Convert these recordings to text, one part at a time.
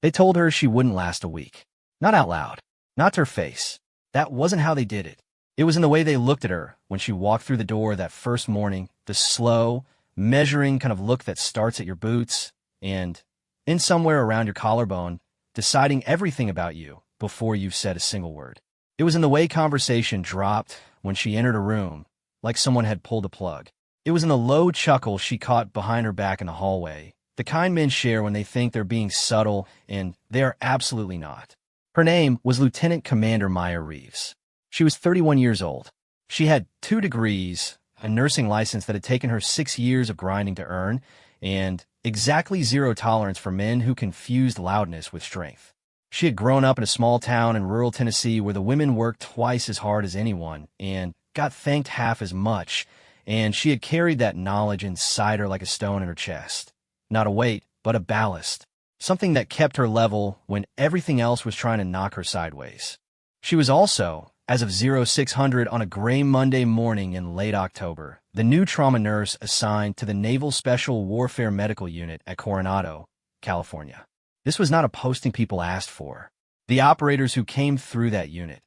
They told her she wouldn't last a week. Not out loud. Not to her face. That wasn't how they did it. It was in the way they looked at her when she walked through the door that first morning, the slow, measuring kind of look that starts at your boots and in somewhere around your collarbone, deciding everything about you before you've said a single word. It was in the way conversation dropped when she entered a room, like someone had pulled a plug. It was in the low chuckle she caught behind her back in the hallway, the kind men share when they think they're being subtle, and they are absolutely not. Her name was Lieutenant Commander Maya Reeves. She was 31 years old. She had 2 degrees, a nursing license that had taken her 6 years of grinding to earn, and exactly zero tolerance for men who confused loudness with strength. She had grown up in a small town in rural Tennessee where the women worked twice as hard as anyone and got thanked half as much, and she had carried that knowledge inside her like a stone in her chest. Not a weight, but a ballast. Something that kept her level when everything else was trying to knock her sideways. She was also, as of 0600 on a gray Monday morning in late October, the new trauma nurse assigned to the Naval Special Warfare Medical Unit at Coronado, California. This was not a posting people asked for. The operators who came through that unit,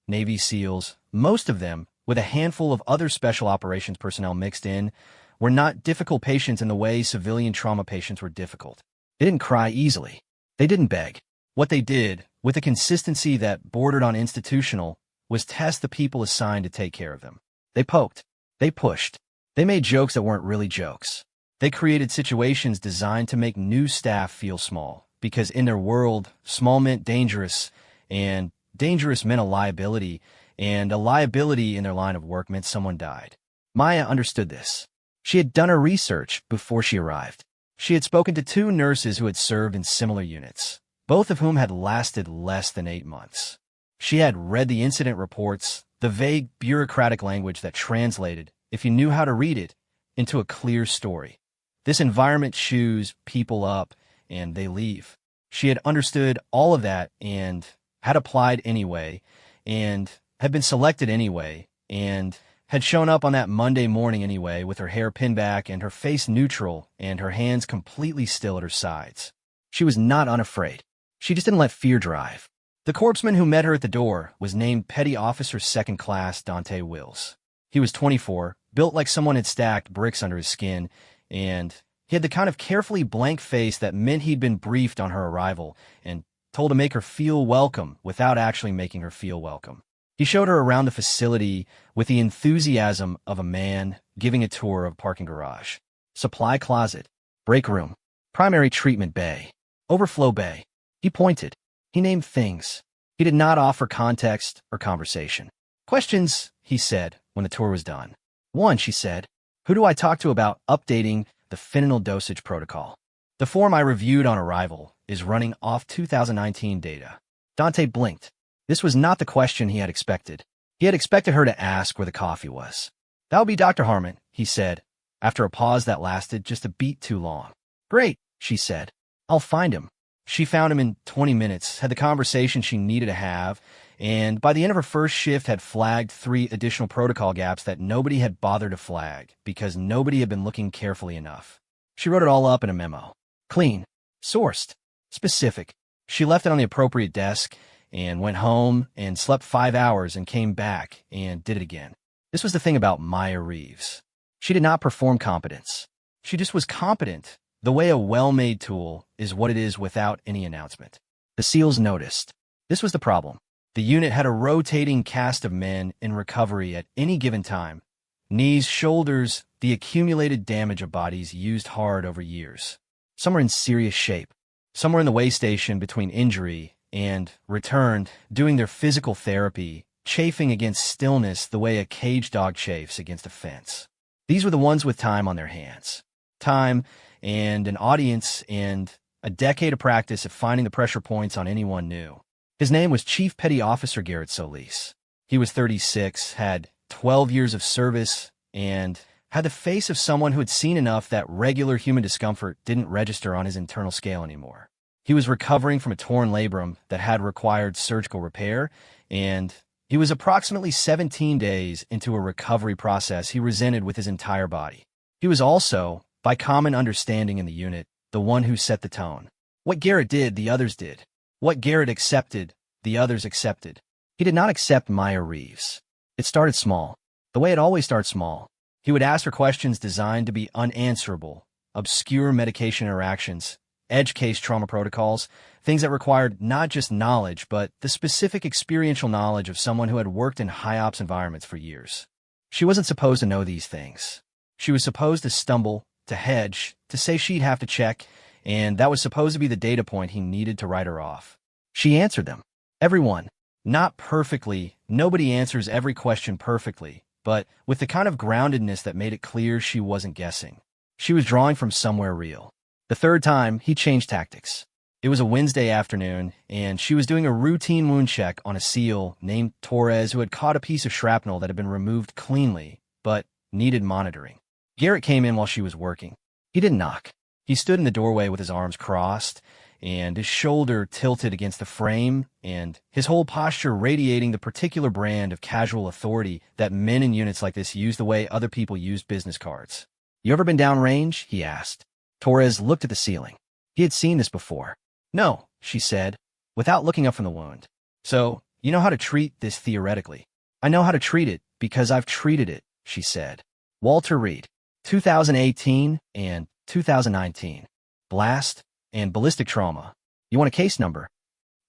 Navy SEALs, most of them, with a handful of other special operations personnel mixed in, were not difficult patients in the way civilian trauma patients were difficult. They didn't cry easily. They didn't beg. What they did, with a consistency that bordered on institutional, was test the people assigned to take care of them. They poked. They pushed. They made jokes that weren't really jokes. They created situations designed to make new staff feel small, because in their world, small meant dangerous, and dangerous meant a liability, and a liability in their line of work meant someone died. Maya understood this. She had done her research before she arrived. She had spoken to 2 nurses who had served in similar units, both of whom had lasted less than 8 months. She had read the incident reports, the vague bureaucratic language that translated, if you knew how to read it, into a clear story. This environment chews people up, and they leave. She had understood all of that and had applied anyway, and had been selected anyway, and had shown up on that Monday morning anyway with her hair pinned back and her face neutral and her hands completely still at her sides. She was not unafraid. She just didn't let fear drive. The corpsman who met her at the door was named Petty Officer Second Class Dante Wills. He was 24, built like someone had stacked bricks under his skin, and he had the kind of carefully blank face that meant he'd been briefed on her arrival and told to make her feel welcome without actually making her feel welcome. He showed her around the facility with the enthusiasm of a man giving a tour of a parking garage. Supply closet, break room, primary treatment bay, overflow bay. He pointed. He named things. He did not offer context or conversation. Questions, he said when the tour was done. 1, she said, who do I talk to about updating the fentanyl dosage protocol? The form I reviewed on arrival is running off 2019 data. Dante blinked. This was not the question he had expected. He had expected her to ask where the coffee was. That would be Dr. Harmon, he said, after a pause that lasted just a beat too long. Great, she said. I'll find him. She found him in 20 minutes, had the conversation she needed to have, and by the end of her first shift had flagged 3 additional protocol gaps that nobody had bothered to flag because nobody had been looking carefully enough. She wrote it all up in a memo. Clean. Sourced. Specific. She left it on the appropriate desk and went home and slept 5 hours and came back and did it again. This was the thing about Maya Reeves. She did not perform competence. She just was competent, the way a well-made tool is what it is without any announcement. The SEALs noticed. This was the problem. The unit had a rotating cast of men in recovery at any given time. Knees, shoulders, the accumulated damage of bodies used hard over years. Some were in serious shape. Some were in the way station between injury and returned, doing their physical therapy, chafing against stillness the way a caged dog chafes against a fence. These were the ones with time on their hands. Time and an audience and a decade of practice at finding the pressure points on anyone new. His name was Chief Petty Officer Garrett Solis. He was 36, had 12 years of service, and had the face of someone who had seen enough that regular human discomfort didn't register on his internal scale anymore. He was recovering from a torn labrum that had required surgical repair, and he was approximately 17 days into a recovery process he resented with his entire body. He was also, by common understanding in the unit, the one who set the tone. What Garrett did, the others did. What Garrett accepted, the others accepted. He did not accept Maya Reeves. It started small, the way it always starts small. He would ask her questions designed to be unanswerable, obscure medication interactions, edge case trauma protocols, things that required not just knowledge, but the specific experiential knowledge of someone who had worked in high-ops environments for years. She wasn't supposed to know these things. She was supposed to stumble, to hedge, to say she'd have to check, and that was supposed to be the data point he needed to write her off. She answered them. Everyone. Not perfectly. Nobody answers every question perfectly, but with the kind of groundedness that made it clear she wasn't guessing. She was drawing from somewhere real. The third time, he changed tactics. It was a Wednesday afternoon, and she was doing a routine wound check on a SEAL named Torres who had caught a piece of shrapnel that had been removed cleanly, but needed monitoring. Garrett came in while she was working. He didn't knock. He stood in the doorway with his arms crossed, and his shoulder tilted against the frame, and his whole posture radiating the particular brand of casual authority that men in units like this use the way other people use business cards. "You ever been downrange?" he asked. Torres looked at the ceiling. He had seen this before. "No," she said, without looking up from the wound. "So, you know how to treat this theoretically." "I know how to treat it because I've treated it," she said. Walter Reed, 2018 and 2019. Blast and ballistic trauma. "You want a case number?"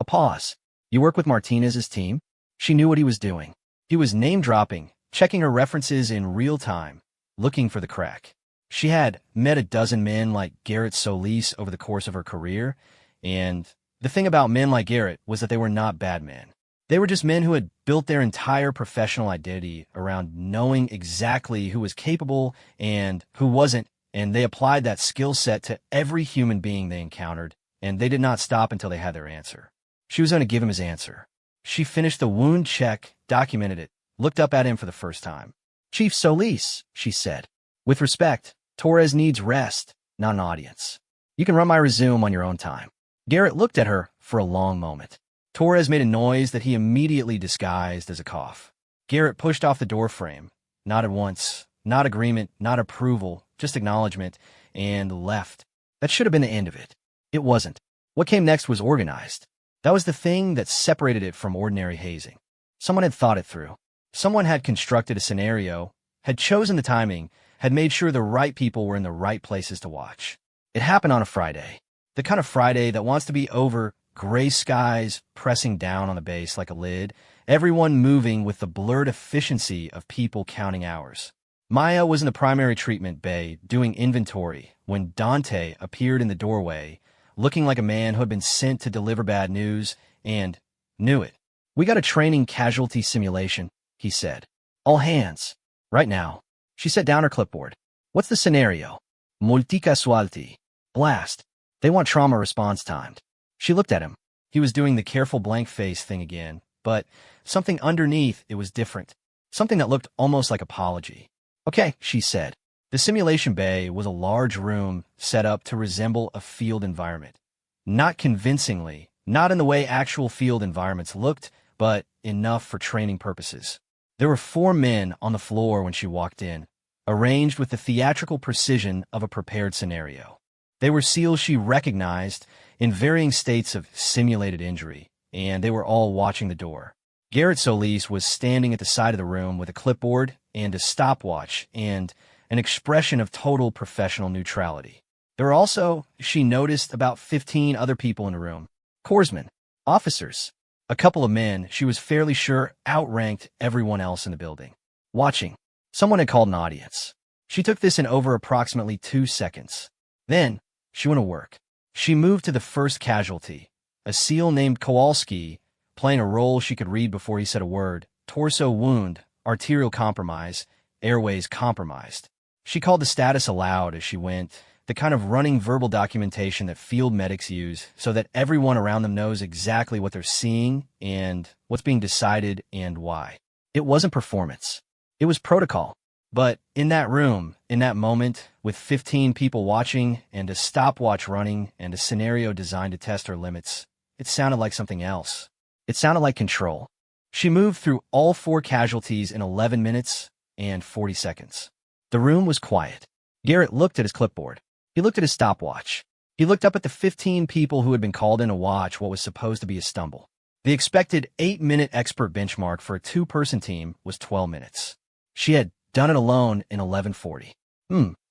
A pause. "You work with Martinez's team?" She knew what he was doing. He was name-dropping, checking her references in real time, looking for the crack. She had met a dozen men like Garrett Solis over the course of her career, and the thing about men like Garrett was that they were not bad men. They were just men who had built their entire professional identity around knowing exactly who was capable and who wasn't, and they applied that skill set to every human being they encountered, and they did not stop until they had their answer. She was going to give him his answer. She finished the wound check, documented it, looked up at him for the first time. "Chief Solis," she said. "With respect, Torres needs rest, not an audience. You can run my resume on your own time." Garrett looked at her for a long moment. Torres made a noise that he immediately disguised as a cough. Garrett pushed off the doorframe, nodded once, not agreement, not approval, just acknowledgement, and left. That should have been the end of it. It wasn't. What came next was organized. That was the thing that separated it from ordinary hazing. Someone had thought it through. Someone had constructed a scenario, had chosen the timing, had made sure the right people were in the right places to watch. It happened on a Friday. The kind of Friday that wants to be over, gray skies pressing down on the base like a lid, everyone moving with the blurred efficiency of people counting hours. Maya was in the primary treatment bay doing inventory when Dante appeared in the doorway, looking like a man who had been sent to deliver bad news and knew it. "We got a training casualty simulation," he said. "All hands. Right now." She set down her clipboard. "What's the scenario?" "Multicasualty. Blast. They want trauma response timed." She looked at him. He was doing the careful blank face thing again, but something underneath it was different. Something that looked almost like apology. "Okay," she said. The simulation bay was a large room set up to resemble a field environment. Not convincingly, not in the way actual field environments looked, but enough for training purposes. There were 4 men on the floor when she walked in, arranged with the theatrical precision of a prepared scenario. They were SEALs she recognized in varying states of simulated injury, and they were all watching the door. Garrett Solis was standing at the side of the room with a clipboard and a stopwatch and an expression of total professional neutrality. There were also, she noticed, about 15 other people in the room. Corpsmen, officers, a couple of men she was fairly sure outranked everyone else in the building. Watching. Someone had called an audience. She took this in over approximately 2 seconds. Then, she went to work. She moved to the first casualty, a SEAL named Kowalski, playing a role she could read before he said a word. Torso wound, arterial compromise, airways compromised. She called the status aloud as she went, the kind of running verbal documentation that field medics use so that everyone around them knows exactly what they're seeing and what's being decided and why. It wasn't performance. It was protocol. But in that room, in that moment, with 15 people watching and a stopwatch running and a scenario designed to test her limits, it sounded like something else. It sounded like control. She moved through all 4 casualties in 11 minutes and 40 seconds. The room was quiet. Garrett looked at his clipboard. He looked at his stopwatch. He looked up at the 15 people who had been called in to watch what was supposed to be a stumble. The expected 8-minute expert benchmark for a two-person team was 12 minutes. She had done it alone in 11:40.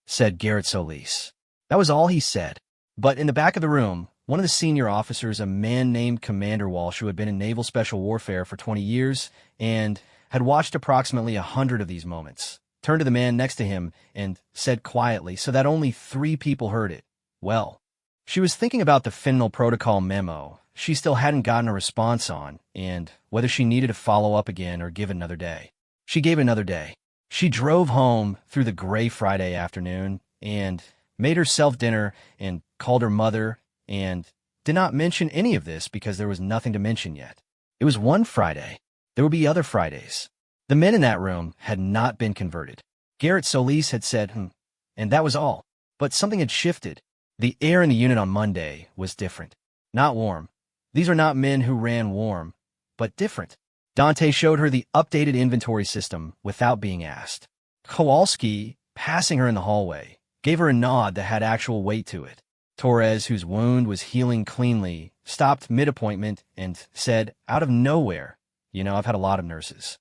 Said Garrett Solis. That was all he said. But in the back of the room, one of the senior officers, a man named Commander Walsh, who had been in naval special warfare for 20 years and had watched approximately 100 of these moments, turned to the man next to him and said quietly, so that only 3 people heard it, "Well." She was thinking about the Fentanyl Protocol memo she still hadn't gotten a response on, and whether she needed to follow up again or give it another day. She gave it another day. She drove home through the gray Friday afternoon and made herself dinner and called her mother and did not mention any of this because there was nothing to mention yet. It was one Friday. There would be other Fridays. The men in that room had not been converted. Garrett Solis had said, and that was all. But something had shifted. The air in the unit on Monday was different. Not warm. These are not men who ran warm, but different. Dante showed her the updated inventory system without being asked. Kowalski, passing her in the hallway, gave her a nod that had actual weight to it. Torres, whose wound was healing cleanly, stopped mid-appointment and said, out of nowhere, I've had a lot of nurses.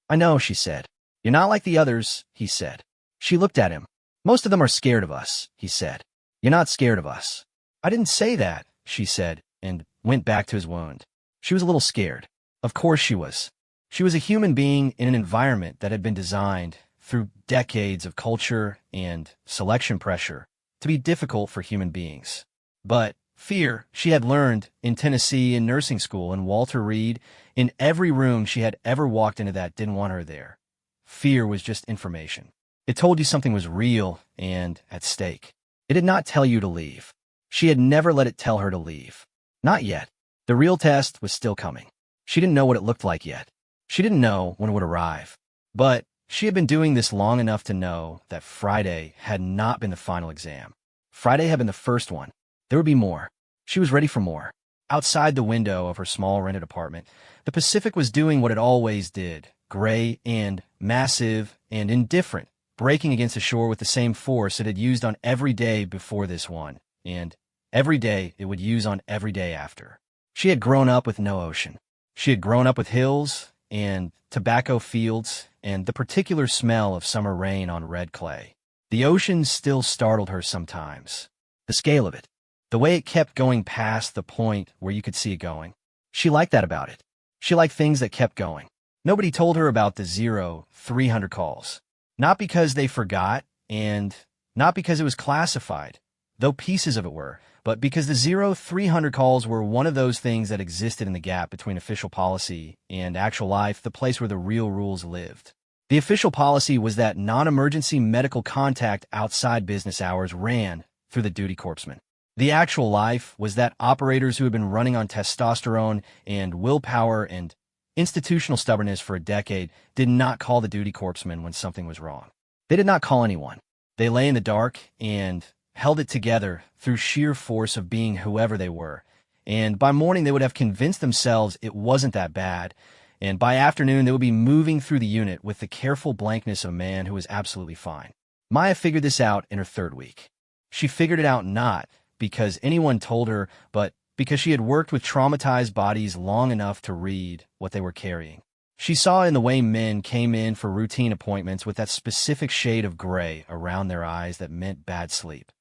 I know, she said. You're not like the others, he said. She looked at him. Most of them are scared of us, he said. You're not scared of us. I didn't say that, she said, and went back to his wound. She was a little scared. Of course she was. She was a human being in an environment that had been designed through decades of culture and selection pressure to be difficult for human beings. But fear, she had learned in Tennessee in nursing school and Walter Reed, in every room she had ever walked into that didn't want her there. Fear was just information. It told you something was real and at stake. It did not tell you to leave. She had never let it tell her to leave. Not yet. The real test was still coming. She didn't know what it looked like yet. She didn't know when it would arrive. But she had been doing this long enough to know that Friday had not been the final exam. Friday had been the first one. There would be more. She was ready for more. Outside the window of her small rented apartment, the Pacific was doing what it always did, gray and massive and indifferent, breaking against the shore with the same force it had used on every day before this one, and every day it would use on every day after. She had grown up with no ocean. She had grown up with hills and tobacco fields and the particular smell of summer rain on red clay. The ocean still startled her sometimes. The scale of it. The way it kept going past the point where you could see it going. She liked that about it. She liked things that kept going. Nobody told her about the 0300 calls. Not because they forgot and not because it was classified, though pieces of it were, but because the 0300 calls were one of those things that existed in the gap between official policy and actual life, the place where the real rules lived. The official policy was that non-emergency medical contact outside business hours ran through the duty corpsman. The actual life was that operators who had been running on testosterone and willpower and institutional stubbornness for a decade did not call the duty corpsman when something was wrong. They did not call anyone. They lay in the dark and held it together through sheer force of being whoever they were. And by morning, they would have convinced themselves it wasn't that bad. And by afternoon, they would be moving through the unit with the careful blankness of a man who was absolutely fine. Maya figured this out in her 3rd week. She figured it out not because anyone told her, but because she had worked with traumatized bodies long enough to read what they were carrying. She saw in the way men came in for routine appointments with that specific shade of gray around their eyes that meant bad sleep.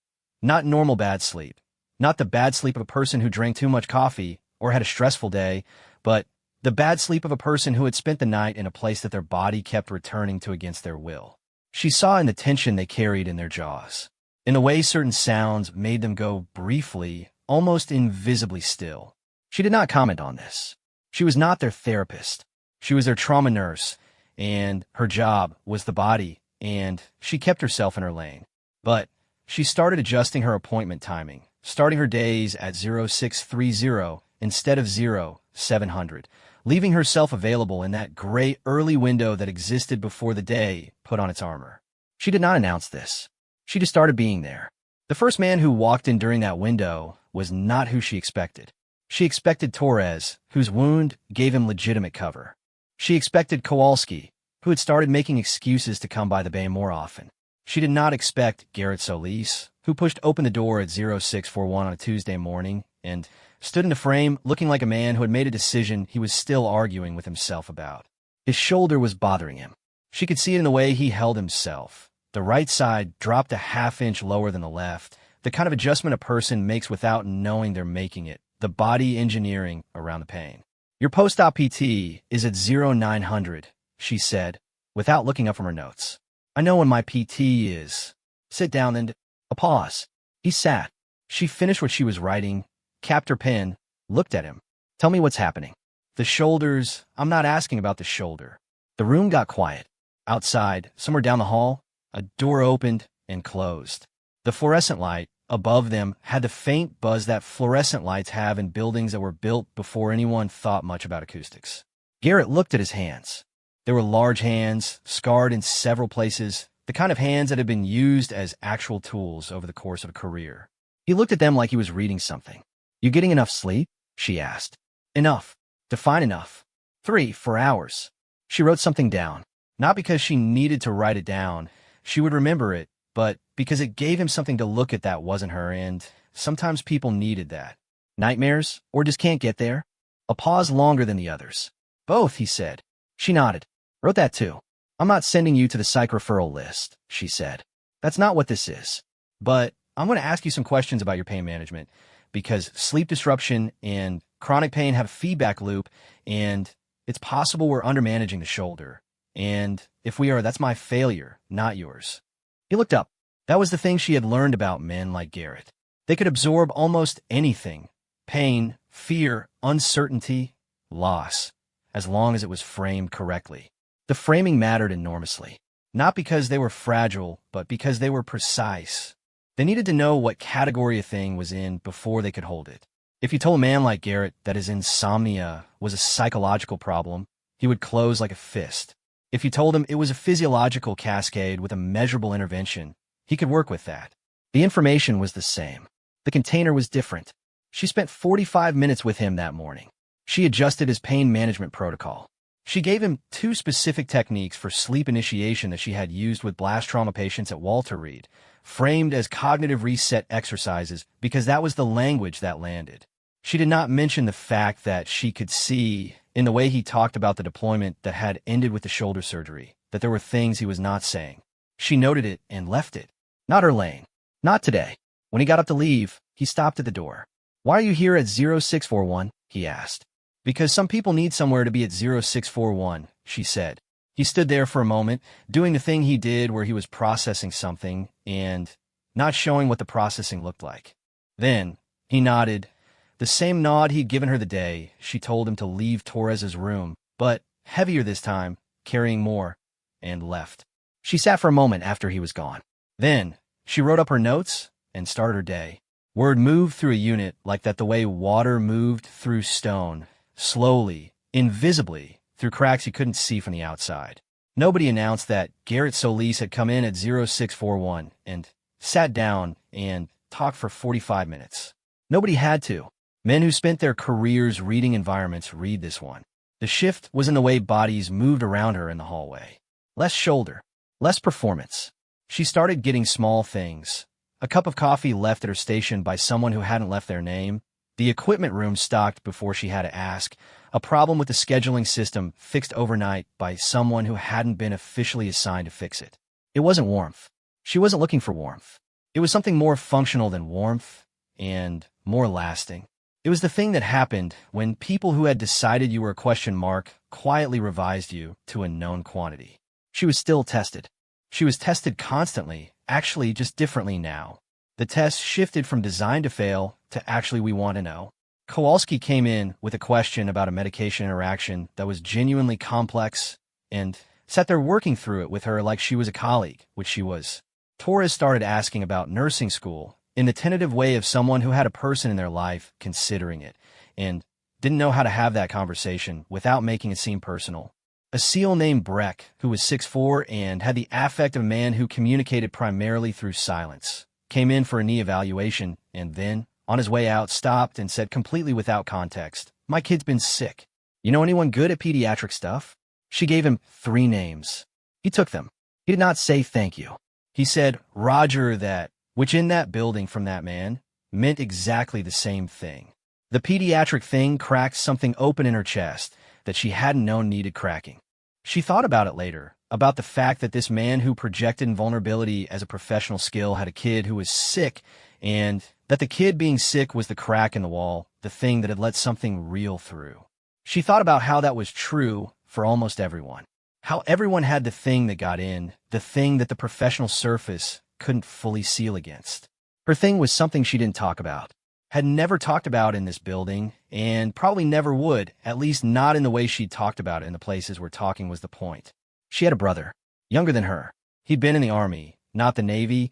Not normal bad sleep. Not the bad sleep of a person who drank too much coffee or had a stressful day, but the bad sleep of a person who had spent the night in a place that their body kept returning to against their will. She saw in the tension they carried in their jaws, in the way certain sounds made them go briefly, almost invisibly still. She did not comment on this. She was not their therapist. She was their trauma nurse, and her job was the body, and she kept herself in her lane. But she started adjusting her appointment timing, starting her days at 0630 instead of 0700, leaving herself available in that gray early window that existed before the day put on its armor. She did not announce this. She just started being there. The first man who walked in during that window was not who she expected. She expected Torres, whose wound gave him legitimate cover. She expected Kowalski, who had started making excuses to come by the bay more often. She did not expect Garrett Solis, who pushed open the door at 0641 on a Tuesday morning and stood in the frame looking like a man who had made a decision he was still arguing with himself about. His shoulder was bothering him. She could see it in the way he held himself. The right side dropped a half-inch lower than the left, the kind of adjustment a person makes without knowing they're making it, the body engineering around the pain. Your post-op PT is at 0900, she said, without looking up from her notes. I know when my PT is. Sit down and... A pause. He sat. She finished what she was writing, capped her pen, looked at him. Tell me what's happening. The shoulders... I'm not asking about the shoulder. The room got quiet. Outside, somewhere down the hall, a door opened and closed. The fluorescent light above them had the faint buzz that fluorescent lights have in buildings that were built before anyone thought much about acoustics. Garrett looked at his hands. They were large hands, scarred in several places, the kind of hands that had been used as actual tools over the course of a career. He looked at them like he was reading something. You getting enough sleep? She asked. Enough. Define enough. 4 hours. She wrote something down. Not because she needed to write it down. She would remember it, but because it gave him something to look at that wasn't her, and sometimes people needed that. Nightmares, or just can't get there? A pause longer than the others. Both, he said. She nodded. Wrote that too. I'm not sending you to the psych referral list, she said. That's not what this is. But I'm going to ask you some questions about your pain management, because sleep disruption and chronic pain have a feedback loop, and it's possible we're undermanaging the shoulder. And if we are, that's my failure, not yours. He looked up. That was the thing she had learned about men like Garrett. They could absorb almost anything. Pain, fear, uncertainty, loss, as long as it was framed correctly. The framing mattered enormously. Not because they were fragile, but because they were precise. They needed to know what category a thing was in before they could hold it. If you told a man like Garrett that his insomnia was a psychological problem, he would close like a fist. If you told him it was a physiological cascade with a measurable intervention, he could work with that. The information was the same. The container was different. She spent 45 minutes with him that morning. She adjusted his pain management protocol. She gave him 2 specific techniques for sleep initiation that she had used with blast trauma patients at Walter Reed, framed as cognitive reset exercises because that was the language that landed. She did not mention the fact that she could see, in the way he talked about the deployment that had ended with the shoulder surgery, that there were things he was not saying. She noted it and left it. Not her lane. Not today. When he got up to leave, he stopped at the door. Why are you here at 0641? He asked. Because some people need somewhere to be at 0641, she said. He stood there for a moment, doing the thing he did where he was processing something and not showing what the processing looked like. Then, he nodded. The same nod he'd given her the day she told him to leave Torres's room, but heavier this time, carrying more, and left. She sat for a moment after he was gone. Then, she wrote up her notes and started her day. Word moved through a unit like that the way water moved through stone, slowly, invisibly, through cracks you couldn't see from the outside. Nobody announced that Garrett Solis had come in at 0641 and sat down and talked for 45 minutes. Nobody had to. Men who spent their careers reading environments read this one. The shift was in the way bodies moved around her in the hallway. Less shoulder, less performance. She started getting small things. A cup of coffee left at her station by someone who hadn't left their name. The equipment room stocked before she had to ask. A problem with the scheduling system fixed overnight by someone who hadn't been officially assigned to fix it. It wasn't warmth. She wasn't looking for warmth. It was something more functional than warmth and more lasting. It was the thing that happened when people who had decided you were a question mark quietly revised you to a known quantity. She was still tested. She was tested constantly, actually just differently now. The test shifted from design to fail to actually we want to know. Kowalski came in with a question about a medication interaction that was genuinely complex and sat there working through it with her like she was a colleague, which she was. Torres started asking about nursing school in the tentative way of someone who had a person in their life considering it and didn't know how to have that conversation without making it seem personal. A SEAL named Breck, who was 6'4" and had the affect of a man who communicated primarily through silence, came in for a knee evaluation and then, on his way out, stopped and said completely without context, "My kid's been sick. You know anyone good at pediatric stuff?" She gave him 3 names. He took them. He did not say thank you. He said, Roger that, which in that building from that man, meant exactly the same thing. The pediatric thing cracked something open in her chest that she hadn't known needed cracking. She thought about it later, about the fact that this man who projected invulnerability as a professional skill had a kid who was sick, and that the kid being sick was the crack in the wall, the thing that had let something real through. She thought about how that was true for almost everyone. How everyone had the thing that got in, the thing that the professional surface couldn't fully seal against. Her thing was something she didn't talk about, had never talked about in this building, and probably never would, at least not in the way she'd talked about it in the places where talking was the point. She had a brother, younger than her. He'd been in the Army, not the Navy,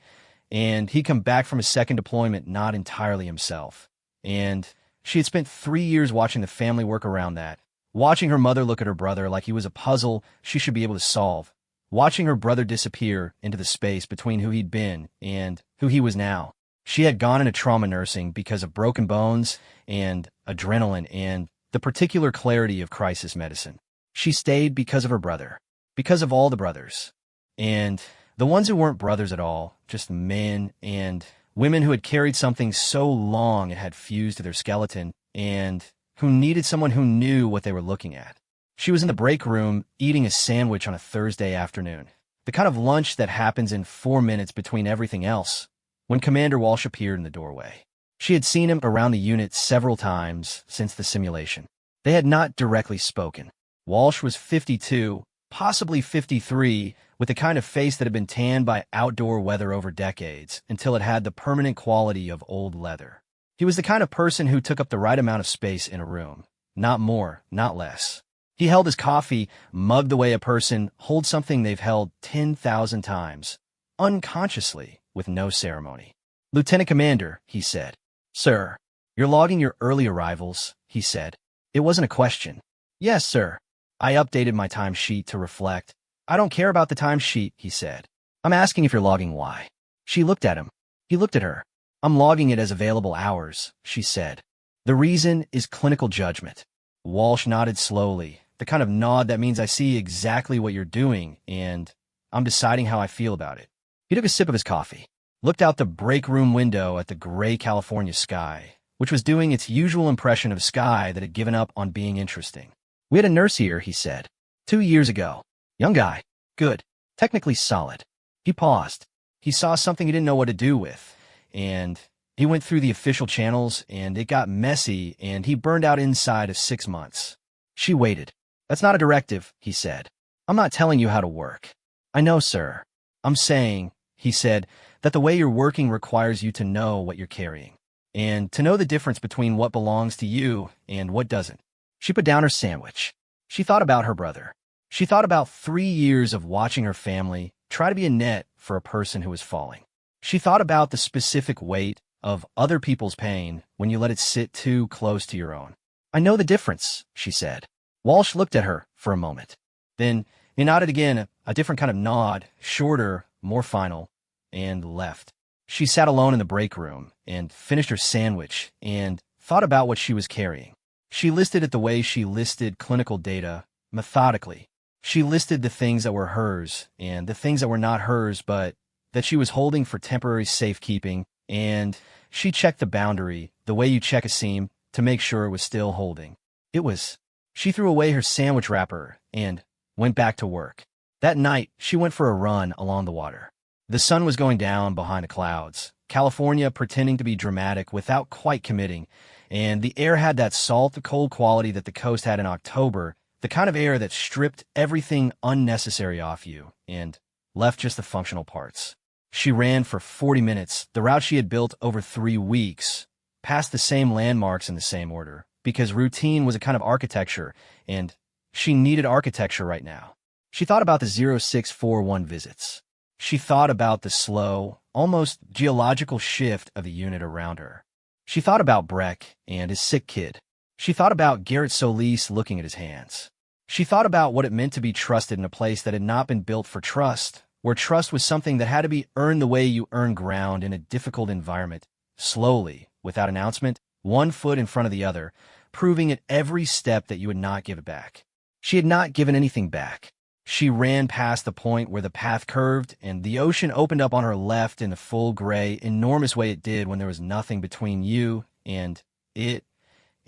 and he'd come back from his second deployment not entirely himself. And she had spent 3 years watching the family work around that, watching her mother look at her brother like he was a puzzle she should be able to solve, watching her brother disappear into the space between who he'd been and who he was now. She had gone into trauma nursing because of broken bones and adrenaline and the particular clarity of crisis medicine. She stayed because of her brother, because of all the brothers, and the ones who weren't brothers at all, just men and women who had carried something so long it had fused to their skeleton and who needed someone who knew what they were looking at. She was in the break room eating a sandwich on a Thursday afternoon, the kind of lunch that happens in 4 minutes between everything else, when Commander Walsh appeared in the doorway. She had seen him around the unit several times since the simulation. They had not directly spoken. Walsh was 52, possibly 53, with the kind of face that had been tanned by outdoor weather over decades until it had the permanent quality of old leather. He was the kind of person who took up the right amount of space in a room. Not more, not less. He held his coffee, mugged the way a person holds something they've held 10,000 times, unconsciously, with no ceremony. "Lieutenant Commander," he said. "Sir, you're logging your early arrivals," he said. It wasn't a question. "Yes, sir." I updated my timesheet to reflect. "I don't care about the timesheet," he said. "I'm asking if you're logging why." She looked at him. He looked at her. "I'm logging it as available hours," she said. "The reason is clinical judgment." Walsh nodded slowly, the kind of nod that means I see exactly what you're doing, and I'm deciding how I feel about it. He took a sip of his coffee, looked out the break room window at the gray California sky, which was doing its usual impression of sky that had given up on being interesting. "We had a nurse here," he said, 2 years ago. Young guy. Good. Technically solid." He paused. He saw something he didn't know what to do with, and he went through the official channels, and it got messy, and he burned out inside of 6 months. She waited. "That's not a directive," he said. "I'm not telling you how to work." "I know, sir. I'm saying," he said, "that the way you're working requires you to know what you're carrying, and to know the difference between what belongs to you and what doesn't." She put down her sandwich. She thought about her brother. She thought about 3 years of watching her family try to be a net for a person who was falling. She thought about the specific weight of other people's pain when you let it sit too close to your own. "I know the difference," she said. Walsh looked at her for a moment. Then he nodded again, a different kind of nod, shorter, more final, and left. She sat alone in the break room and finished her sandwich and thought about what she was carrying. She listed it the way she listed clinical data, methodically. She listed the things that were hers and the things that were not hers but that she was holding for temporary safekeeping, and she checked the boundary, the way you check a seam, to make sure it was still holding. It was. She threw away her sandwich wrapper and went back to work. That night, she went for a run along the water. The sun was going down behind the clouds, California pretending to be dramatic without quite committing, and the air had that salt, cold quality that the coast had in October, the kind of air that stripped everything unnecessary off you and left just the functional parts. She ran for 40 minutes, the route she had built over 3 weeks, past the same landmarks in the same order, because routine was a kind of architecture, and she needed architecture right now. She thought about the 0641 visits. She thought about the slow, almost geological shift of the unit around her. She thought about Breck and his sick kid. She thought about Garrett Solis looking at his hands. She thought about what it meant to be trusted in a place that had not been built for trust, where trust was something that had to be earned the way you earn ground in a difficult environment, slowly, without announcement, one foot in front of the other, proving at every step that you would not give it back. She had not given anything back. She ran past the point where the path curved, and the ocean opened up on her left in the full gray, enormous way it did when there was nothing between you and it,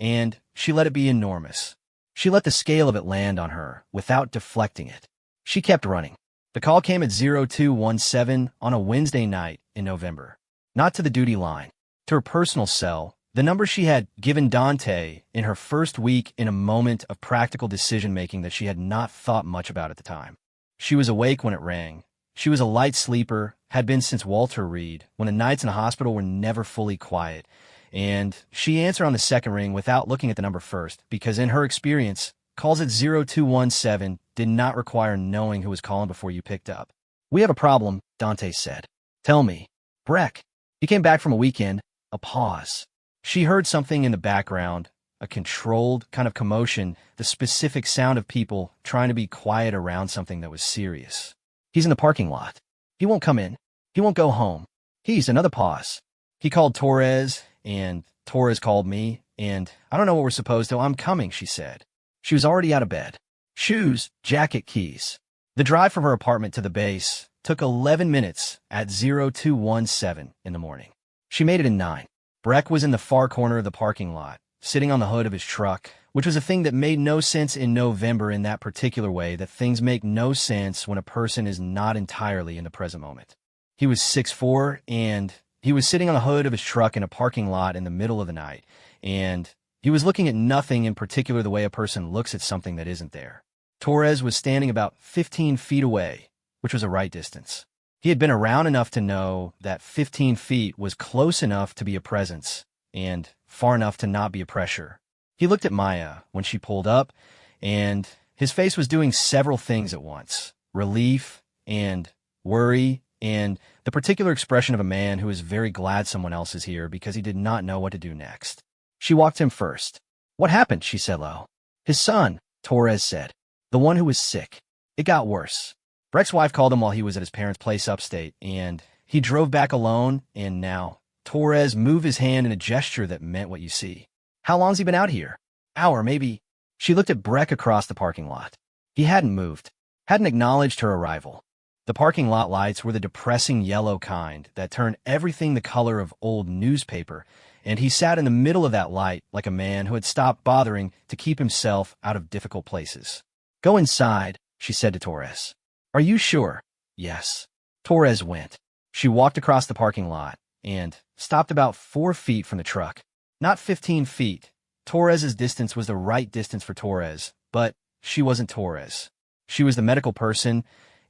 and she let it be enormous. She let the scale of it land on her without deflecting it. She kept running. The call came at 0217 on a Wednesday night in November. Not to the duty line, to her personal cell, the number she had given Dante in her first week in a moment of practical decision-making that she had not thought much about at the time. She was awake when it rang. She was a light sleeper, had been since Walter Reed, when the nights in the hospital were never fully quiet, and she answered on the second ring without looking at the number first, because in her experience, calls at 0217 did not require knowing who was calling before you picked up. "We have a problem," Dante said. "Tell me." "Breck. He came back from a weekend." A pause. She heard something in the background, a controlled kind of commotion, the specific sound of people trying to be quiet around something that was serious. "He's in the parking lot. He won't come in. He won't go home. He's," another pause. "He called Torres, and Torres called me, and I don't know what we're supposed to. I'm coming," she said. She was already out of bed. Shoes, jacket, keys. The drive from her apartment to the base took 11 minutes at 0217 in the morning. She made it in 9. Breck was in the far corner of the parking lot, sitting on the hood of his truck, which was a thing that made no sense in November in that particular way, that things make no sense when a person is not entirely in the present moment. He was 6'4", and he was sitting on the hood of his truck in a parking lot in the middle of the night, and he was looking at nothing in particular the way a person looks at something that isn't there. Torres was standing about 15 feet away, which was a right distance. He had been around enough to know that 15 feet was close enough to be a presence and far enough to not be a pressure. He looked at Maya when she pulled up, and his face was doing several things at once: relief and worry and the particular expression of a man who is very glad someone else is here because he did not know what to do next. She walked him first. "What happened?" she said low. "His son," Torres said. "The one who was sick. It got worse. Breck's wife called him while he was at his parents' place upstate, and he drove back alone, and now." Torres moved his hand in a gesture that meant what you see. "How long's he been out here?" "Hour, maybe." She looked at Breck across the parking lot. He hadn't moved, hadn't acknowledged her arrival. The parking lot lights were the depressing yellow kind that turned everything the color of old newspaper, and he sat in the middle of that light like a man who had stopped bothering to keep himself out of difficult places. "Go inside," she said to Torres. "Are you sure?" "Yes." Torres went. She walked across the parking lot and stopped about 4 feet from the truck. Not 15 feet. Torres's distance was the right distance for Torres, but she wasn't Torres. She was the medical person,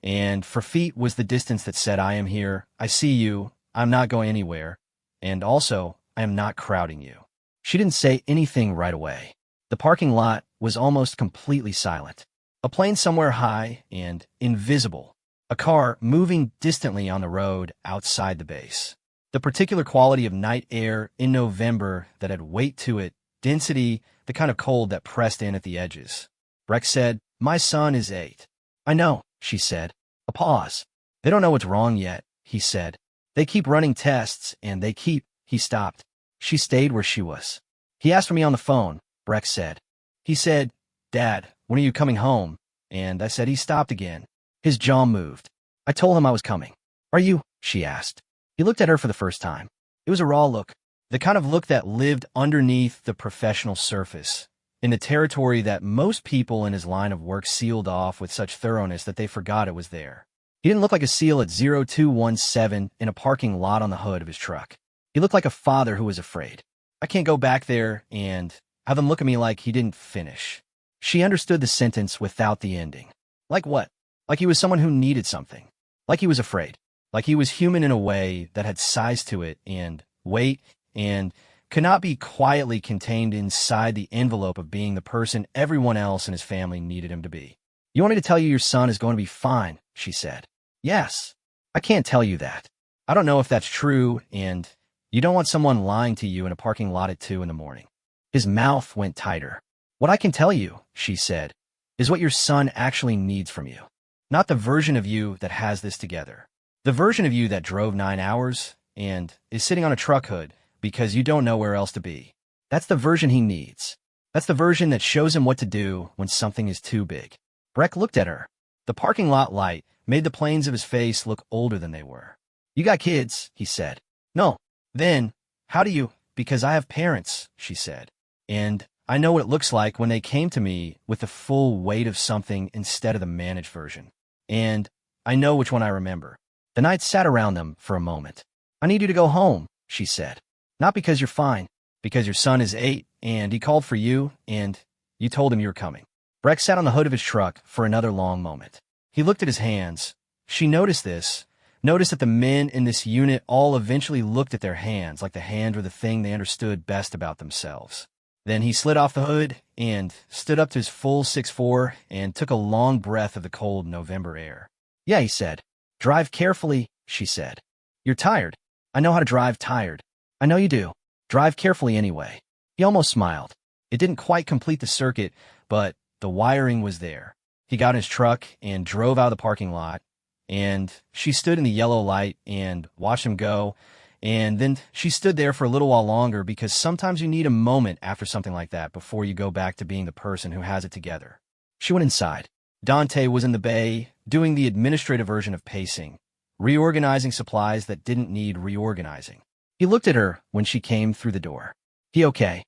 and for feet was the distance that said, "I am here, I see you, I'm not going anywhere, and also, I am not crowding you." She didn't say anything right away. The parking lot was almost completely silent. A plane somewhere high and invisible. A car moving distantly on the road outside the base. The particular quality of night air in November that had weight to it, density, the kind of cold that pressed in at the edges. Breck said, "My son is 8. "I know," she said. A pause. "They don't know what's wrong yet," he said. "They keep running tests, and they keep—" He stopped. She stayed where she was. "He asked for me on the phone," Breck said. "He said, 'Dad, when are you coming home?' And I said," he stopped again. His jaw moved. "I told him I was coming." "Are you?" she asked. He looked at her for the first time. It was a raw look, the kind of look that lived underneath the professional surface, in the territory that most people in his line of work sealed off with such thoroughness that they forgot it was there. He didn't look like a SEAL at 0217 in a parking lot on the hood of his truck. He looked like a father who was afraid. "I can't go back there and have him look at me like he didn't finish." She understood the sentence without the ending. Like what? Like he was someone who needed something. Like he was afraid. Like he was human in a way that had size to it and weight and could not be quietly contained inside the envelope of being the person everyone else in his family needed him to be. "You want me to tell you your son is going to be fine," she said. "Yes." "I can't tell you that. I don't know if that's true, and you don't want someone lying to you in a parking lot at 2 in the morning." His mouth went tighter. "What I can tell you," she said, "is what your son actually needs from you. Not the version of you that has this together. The version of you that drove 9 hours and is sitting on a truck hood because you don't know where else to be. That's the version he needs. That's the version that shows him what to do when something is too big." Breck looked at her. The parking lot light made the planes of his face look older than they were. You got kids, he said. No. Then, how do you? Because I have parents, she said. And I know what it looks like when they came to me with the full weight of something instead of the managed version. And I know which one I remember. The night sat around them for a moment. I need you to go home, she said. Not because you're fine, because your son is 8, and he called for you, and you told him you were coming. Breck sat on the hood of his truck for another long moment. He looked at his hands. She noticed that the men in this unit all eventually looked at their hands like the hands were the thing they understood best about themselves. Then he slid off the hood and stood up to his full 6'4" and took a long breath of the cold November air. Yeah, he said. Drive carefully, she said. You're tired. I know how to drive tired. I know you do. Drive carefully anyway. He almost smiled. It didn't quite complete the circuit, but the wiring was there. He got in his truck and drove out of the parking lot, and she stood in the yellow light and watched him go, and then she stood there for a little while longer because sometimes you need a moment after something like that before you go back to being the person who has it together. She went inside. Dante was in the bay, doing the administrative version of pacing, reorganizing supplies that didn't need reorganizing. He looked at her when she came through the door. He okay?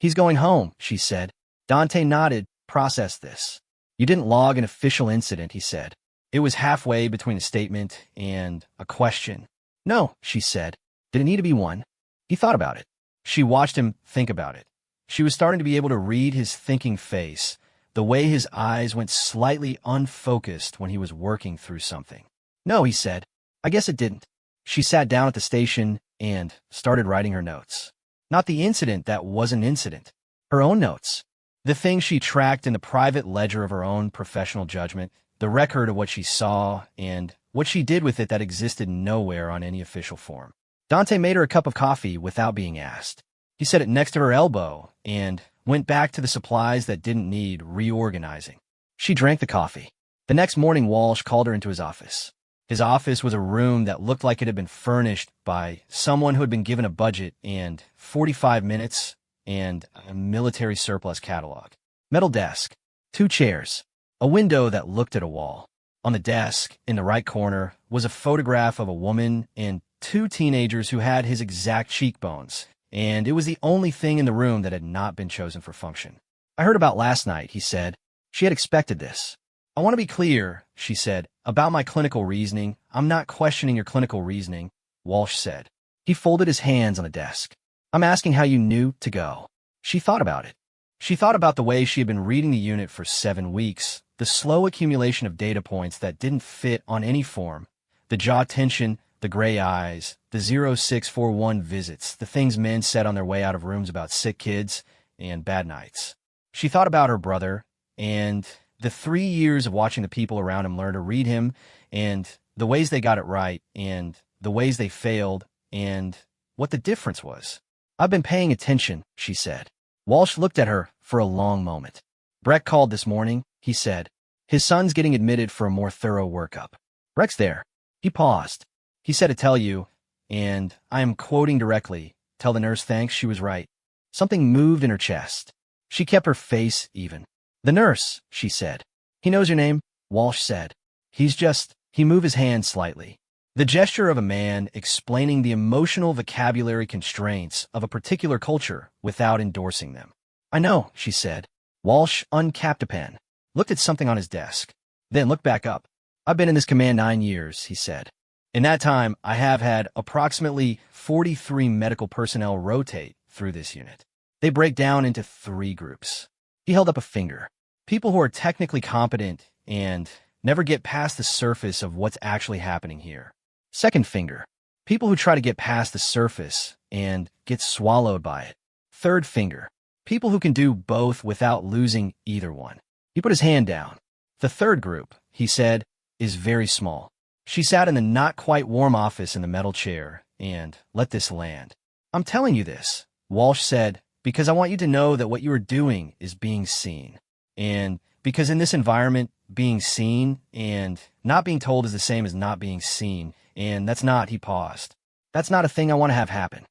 He's going home, she said. Dante nodded. Process this. You didn't log an official incident, he said. It was halfway between a statement and a question. No, she said. Did it need to be one? He thought about it. She watched him think about it. She was starting to be able to read his thinking face, the way his eyes went slightly unfocused when he was working through something. No, he said. I guess it didn't. She sat down at the station and started writing her notes. Not the incident that was an incident. Her own notes. The thing she tracked in the private ledger of her own professional judgment, the record of what she saw and what she did with it that existed nowhere on any official form. Dante made her a cup of coffee without being asked. He set it next to her elbow and went back to the supplies that didn't need reorganizing. She drank the coffee. The next morning, Walsh called her into his office. His office was a room that looked like it had been furnished by someone who had been given a budget and 45 minutes and a military surplus catalog. Metal desk, 2 chairs, a window that looked at a wall. On the desk, in the right corner, was a photograph of a woman and 2 teenagers who had his exact cheekbones, and it was the only thing in the room that had not been chosen for function. I heard about last night, he said. She had expected this. I want to be clear, she said, about my clinical reasoning. I'm not questioning your clinical reasoning, Walsh said. He folded his hands on the desk. I'm asking how you knew to go. She thought about it. She thought about the way she had been reading the unit for 7 weeks, the slow accumulation of data points that didn't fit on any form, the jaw tension, the gray eyes, the 0641 visits, the things men said on their way out of rooms about sick kids and bad nights. She thought about her brother and the 3 years of watching the people around him learn to read him and the ways they got it right and the ways they failed and what the difference was. I've been paying attention, she said. Walsh looked at her for a long moment. Breck called this morning, he said. His son's getting admitted for a more thorough workup. Breck's there. He paused. He said to tell you, and I am quoting directly, tell the nurse thanks, she was right. Something moved in her chest. She kept her face even. The nurse, she said. He knows your name, Walsh said. He moved his hand slightly. The gesture of a man explaining the emotional vocabulary constraints of a particular culture without endorsing them. I know, she said. Walsh uncapped a pen, looked at something on his desk, then looked back up. I've been in this command 9 years, he said. In that time, I have had approximately 43 medical personnel rotate through this unit. They break down into 3 groups. He held up a finger. People who are technically competent and never get past the surface of what's actually happening here. Second finger. People who try to get past the surface and get swallowed by it. Third finger. People who can do both without losing either one. He put his hand down. The third group, he said, is very small. She sat in the not-quite-warm office in the metal chair and let this land. I'm telling you this, Walsh said, because I want you to know that what you are doing is being seen. And because in this environment, being seen and not being told is the same as not being seen. And that's not, he paused. That's not a thing I want to have happen.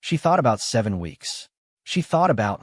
She thought about 7 weeks. She thought about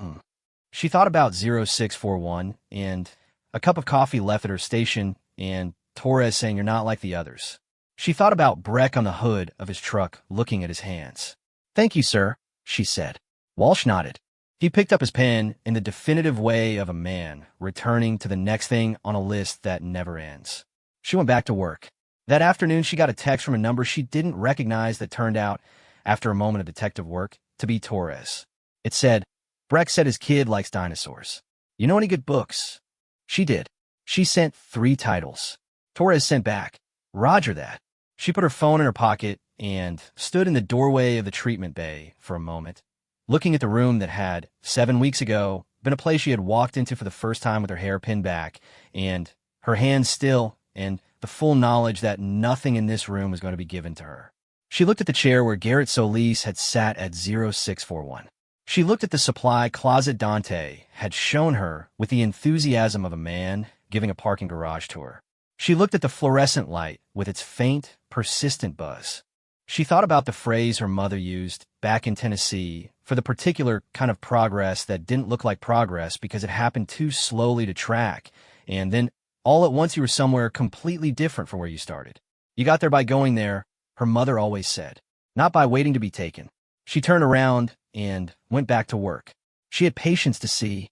0641 and a cup of coffee left at her station and Torres saying you're not like the others. She thought about Breck on the hood of his truck looking at his hands. Thank you, sir, she said. Walsh nodded. He picked up his pen in the definitive way of a man returning to the next thing on a list that never ends. She went back to work. That afternoon, she got a text from a number she didn't recognize that turned out, after a moment of detective work, to be Torres. It said, Breck said his kid likes dinosaurs. You know any good books? She did. She sent 3 titles. Torres sent back, Roger that. She put her phone in her pocket and stood in the doorway of the treatment bay for a moment, looking at the room that had, 7 weeks ago, been a place she had walked into for the first time with her hair pinned back, and her hands still, and the full knowledge that nothing in this room was going to be given to her. She looked at the chair where Garrett Solis had sat at 0641. She looked at the supply closet Dante had shown her with the enthusiasm of a man giving a parking garage tour. She looked at the fluorescent light with its faint, persistent buzz. She thought about the phrase her mother used back in Tennessee for the particular kind of progress that didn't look like progress because it happened too slowly to track, and then all at once you were somewhere completely different from where you started. You got there by going there, her mother always said, not by waiting to be taken. She turned around and went back to work. She had patience to see